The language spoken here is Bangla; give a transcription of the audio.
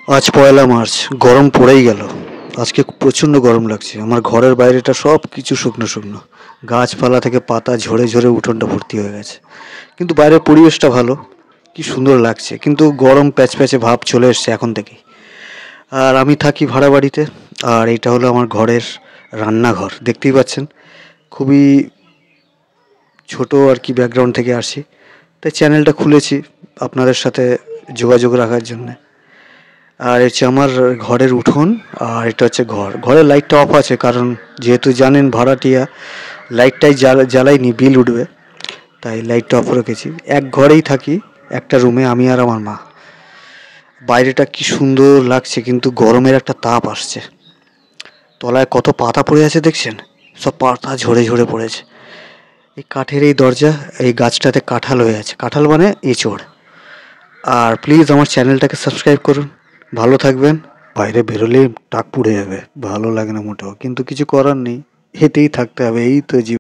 আজ ১লা মার্চ, গরম পড়েই গেল। আজকে প্রচণ্ড গরম লাগছে। আমার ঘরের বাইরেটা সব কিছু শুকনো শুকনো, গাছপালা থেকে পাতা ঝরে ঝরে উঠোনটা ভর্তি হয়ে গেছে। কিন্তু বাইরের পরিবেশটা ভালো, কি সুন্দর লাগছে। কিন্তু গরম প্যাচপ্যাচে ভাব চলে এসছে এখন থেকেই। আর আমি থাকি ভাড়া বাড়িতে। আর এটা হলো আমার ঘরের রান্নাঘর, দেখতেই পাচ্ছেন। খুবই ছোট আর কি ব্যাকগ্রাউন্ড থেকে আসি, তাই চ্যানেলটা খুলেছি আপনাদের সাথে যোগাযোগ রাখার জন্যে। আর হচ্ছে আমার ঘরের উঠোন। আর এটা হচ্ছে ঘর। ঘরের লাইটটা অফ আছে, কারণ যেহেতু জানেন ভাড়াটিয়া, লাইটটাই জ্বালাইনি, বিল উঠবে, তাই লাইটটা অফ রেখেছি। এক ঘরেই থাকি, একটা রুমে, আমি আর আমার মা। বাইরেটা কি সুন্দর লাগছে, কিন্তু গরমের একটা তাপ আসছে। তলায় কত পাতা পড়ে আছে দেখছেন, সব পাতা ঝরে ঝরে পড়েছে। এই কাঠের এই দরজা, এই গাছটাতে কাঁঠাল হয়ে আছে, কাঁঠাল মানে এঁচড়। আর প্লিজ আমার চ্যানেলটাকে সাবস্ক্রাইব করুন। ভালো থাকবেন। বাইরে বেরোলেই টাক পুড়ে যাবে, ভালো লাগে না মোটেও, কিন্তু কিছু করার নেই, হেঁটেই থাকতে হবে, এই তো জীবন।